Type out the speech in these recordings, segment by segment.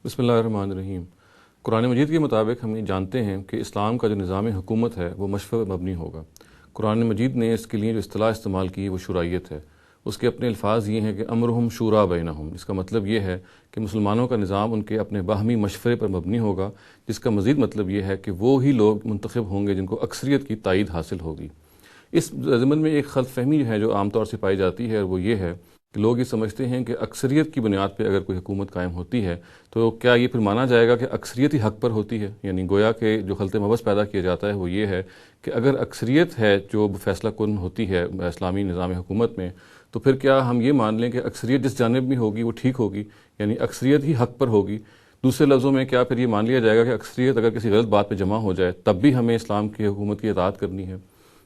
بسم اللہ الرحمن الرحیم۔ قرآن مجید کے مطابق ہم یہ جانتے ہیں کہ اسلام کا جو نظام حکومت ہے وہ مشورے پر مبنی ہوگا۔ قرآن مجید نے اس کے لیے جو اصطلاح استعمال کی وہ شورائیت ہے۔ اس کے اپنے الفاظ یہ ہیں کہ امرہم شورا بینہم۔ اس کا مطلب یہ ہے کہ مسلمانوں کا نظام ان کے اپنے باہمی مشورے پر مبنی ہوگا، جس کا مزید مطلب یہ ہے کہ وہ ہی لوگ منتخب ہوں گے جن کو اکثریت کی تائید حاصل ہوگی۔ اس ضمن میں ایک غلط فہمی ہے جو عام طور سے پائی جاتی ہے، اور وہ یہ ہے کہ لوگ یہ سمجھتے ہیں کہ اکثریت کی بنیاد پہ اگر کوئی حکومت قائم ہوتی ہے تو کیا یہ پھر مانا جائے گا کہ اکثریت ہی حق پر ہوتی ہے؟ یعنی گویا کہ جو خلط مبس پیدا کیا جاتا ہے وہ یہ ہے کہ اگر اکثریت ہے جو فیصلہ کن ہوتی ہے اسلامی نظام حکومت میں، تو پھر کیا ہم یہ مان لیں کہ اکثریت جس جانب میں ہوگی وہ ٹھیک ہوگی، یعنی اکثریت ہی حق پر ہوگی؟ دوسرے لفظوں میں کیا پھر یہ مان لیا جائے گا کہ اکثریت اگر کسی غلط بات پہ جمع ہو جائے تب بھی ہمیں اسلام کی حکومت کی اطاعت کرنی ہے؟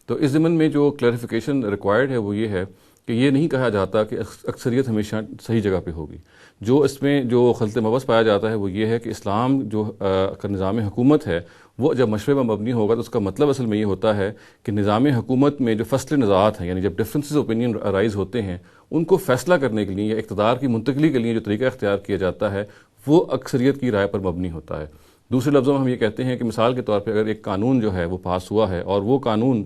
تو اس ضمن میں جو کلیریفیکیشن ریکوائرڈ ہے وہ یہ ہے کہ یہ نہیں کہا جاتا کہ اکثریت ہمیشہ صحیح جگہ پہ ہوگی۔ جو اس میں جو خلط مبس پایا جاتا ہے وہ یہ ہے کہ اسلام جو کا نظام حکومت ہے وہ جب مشورے پر مبنی ہوگا تو اس کا مطلب اصل میں یہ ہوتا ہے کہ نظام حکومت میں جو فصل نزاعات ہیں، یعنی جب ڈفرینسز اوپینین ارائز ہوتے ہیں، ان کو فیصلہ کرنے کے لیے یا اقتدار کی منتقلی کے لیے جو طریقہ اختیار کیا جاتا ہے وہ اکثریت کی رائے پر مبنی ہوتا ہے۔ دوسرے لفظوں میں ہم یہ کہتے ہیں کہ مثال کے طور پہ اگر ایک قانون جو ہے وہ پاس ہوا ہے اور وہ قانون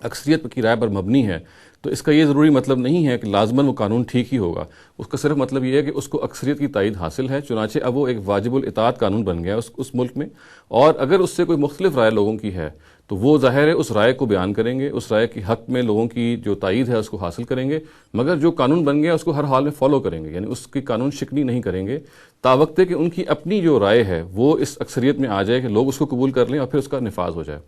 اکثریت کی رائے پر مبنی ہے، تو اس کا یہ ضروری مطلب نہیں ہے کہ لازماً وہ قانون ٹھیک ہی ہوگا۔ اس کا صرف مطلب یہ ہے کہ اس کو اکثریت کی تائید حاصل ہے، چنانچہ اب وہ ایک واجب الاطاعت قانون بن گیا اس ملک میں، اور اگر اس سے کوئی مختلف رائے لوگوں کی ہے تو وہ ظاہر ہے اس رائے کو بیان کریں گے، اس رائے کی حق میں لوگوں کی جو تائید ہے اس کو حاصل کریں گے، مگر جو قانون بن گیا اس کو ہر حال میں فالو کریں گے، یعنی اس کی قانون شکنی نہیں کریں گے تاوقتے کہ ان کی اپنی جو رائے ہے وہ اس اکثریت میں آ جائے کہ لوگ اس کو قبول کر لیں اور پھر اس کا نفاذ ہو جائے۔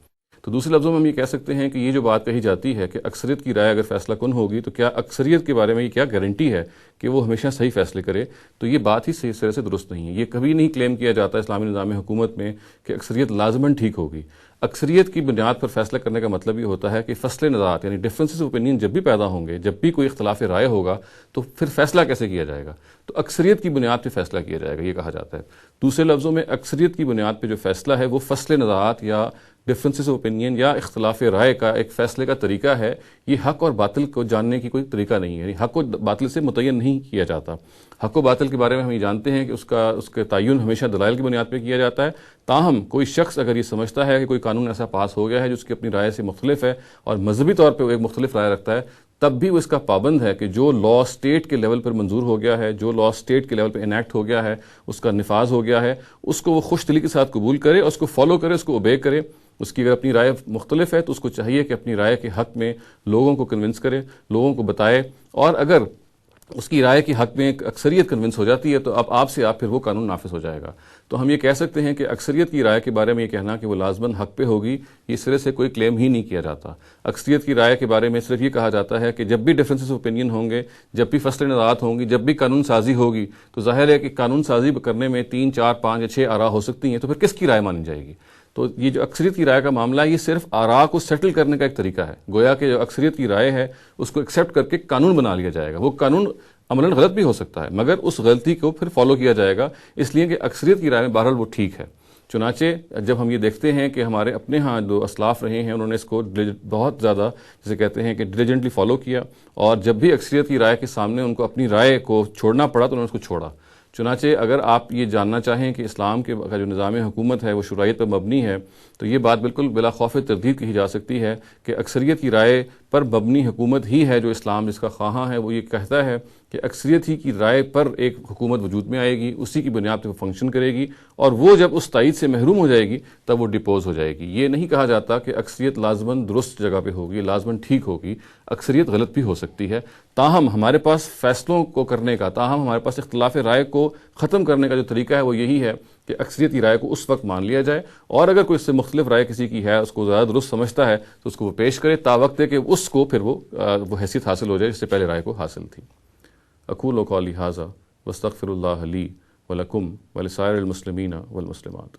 تو دوسرے لفظوں میں ہم یہ کہہ سکتے ہیں کہ یہ جو بات کہی جاتی ہے کہ اکثریت کی رائے اگر فیصلہ کن ہوگی تو کیا اکثریت کے بارے میں یہ کیا گارنٹی ہے کہ وہ ہمیشہ صحیح فیصلے کرے؟ تو یہ بات ہی صحیح طرح سے درست نہیں ہے۔ یہ کبھی نہیں کلیم کیا جاتا اسلامی نظام حکومت میں کہ اکثریت لازماً ٹھیک ہوگی۔ اکثریت کی بنیاد پر فیصلہ کرنے کا مطلب یہ ہوتا ہے کہ فصل نزاعات یعنی ڈفرینسز اوپینین جب بھی پیدا ہوں گے، جب بھی کوئی اختلاف رائے ہوگا تو پھر فیصلہ کیسے کیا جائے گا؟ تو اکثریت کی بنیاد پہ فیصلہ کیا جائے گا، یہ کہا جاتا ہے۔ دوسرے لفظوں میں اکثریت کی بنیاد پہ جو فیصلہ ہے وہ فصل نزاعات یا ڈفرینسز اوپینین یا اختلاف رائے کا ایک فیصلے کا طریقہ ہے۔ یہ حق اور باطل کو جاننے کی کوئی طریقہ نہیں ہے، یعنی حق و باطل سے متعین نہیں کیا جاتا۔ حق و باطل کے بارے میں ہم یہ جانتے ہیں کہ اس کے تعین ہمیشہ دلائل کی بنیاد پہ کیا جاتا ہے۔ تاہم کوئی شخص اگر یہ سمجھتا ہے کہ کوئی قانون ایسا پاس ہو گیا ہے جو اس کی اپنی رائے سے مختلف ہے اور مذہبی طور پہ وہ ایک مختلف رائے رکھتا ہے، تب بھی وہ اس کا پابند ہے کہ جو لا اسٹیٹ کے لیول پر منظور ہو گیا ہے، جو لا اسٹیٹ کے لیول پہ انیکٹ ہو گیا ہے، اس کا نفاذ ہو گیا ہے، اس کو وہ خوش دلی کے ساتھ قبول کرے اور اس کو فالو کرے، اس کو اوبے کرے۔ اس کی اگر اپنی رائے مختلف ہے تو اس کو چاہیے کہ اپنی رائے کے حق میں لوگوں کو کنونس کرے، لوگوں کو بتائے، اور اگر اس کی رائے کی حق میں اکثریت کنونس ہو جاتی ہے تو اب آپ سے پھر وہ قانون نافذ ہو جائے گا۔ تو ہم یہ کہہ سکتے ہیں کہ اکثریت کی رائے کے بارے میں یہ کہنا کہ وہ لازماً حق پہ ہوگی، یہ سرے سے کوئی کلیم ہی نہیں کیا جاتا۔ اکثریت کی رائے کے بارے میں صرف یہ کہا جاتا ہے کہ جب بھی ڈفرینسز اوپینین ہوں گے، جب بھی فصل نزاعات ہوں گی، جب بھی قانون سازی ہوگی، تو ظاہر ہے کہ قانون سازی کرنے میں 3، 4، 5 یا 6 آراء ہو سکتی ہیں، تو پھر کس کی رائے مانی جائے گی؟ تو یہ جو اکثریت کی رائے کا معاملہ ہے یہ صرف آراء کو سیٹل کرنے کا ایک طریقہ ہے۔ گویا کہ جو اکثریت کی رائے ہے اس کو ایکسیپٹ کر کے قانون بنا لیا جائے گا۔ وہ قانون عملاً غلط بھی ہو سکتا ہے مگر اس غلطی کو پھر فالو کیا جائے گا، اس لیے کہ اکثریت کی رائے میں بہرحال وہ ٹھیک ہے۔ چنانچہ جب ہم یہ دیکھتے ہیں کہ ہمارے اپنے ہاں جو اسلاف رہے ہیں انہوں نے اس کو بہت زیادہ جسے کہتے ہیں کہ ڈیلیجنٹلی فالو کیا، اور جب بھی اکثریت کی رائے کے سامنے ان کو اپنی رائے کو چھوڑنا پڑا تو انہوں نے اس کو چھوڑا۔ چنانچہ اگر آپ یہ جاننا چاہیں کہ اسلام کا جو نظام حکومت ہے وہ شورائیت پر مبنی ہے تو یہ بات بالکل بلا خوف تردید کہی جا سکتی ہے کہ اکثریت کی رائے پر مبنی حکومت ہی ہے جو اسلام جس کا خواہاں ہے۔ وہ یہ کہتا ہے کہ اکثریت ہی کی رائے پر ایک حکومت وجود میں آئے گی، اسی کی بنیاد پہ وہ فنکشن کرے گی، اور وہ جب اس تائید سے محروم ہو جائے گی تب وہ ڈپوز ہو جائے گی۔ یہ نہیں کہا جاتا کہ اکثریت لازماً درست جگہ پہ ہوگی، لازماً ٹھیک ہوگی، اکثریت غلط بھی ہو سکتی ہے۔ تاہم ہمارے پاس فیصلوں کو کرنے کا، تاہم ہمارے پاس اختلاف رائے کو ختم کرنے کا جو طریقہ ہے وہ یہی ہے کہ اکثریت کی رائے کو اس وقت مان لیا جائے، اور اگر کوئی اس سے مختلف رائے کسی کی ہے، اس کو زیادہ درست سمجھتا ہے تو اس کو وہ پیش کرے تاوقت ہے کہ اس کو پھر وہ حیثیت حاصل ہو جائے جس سے پہلے رائے کو حاصل تھی۔ اقول قولی ھذا واستغفر اللہ لی ولکم ولسائر المسلمین والمسلمات۔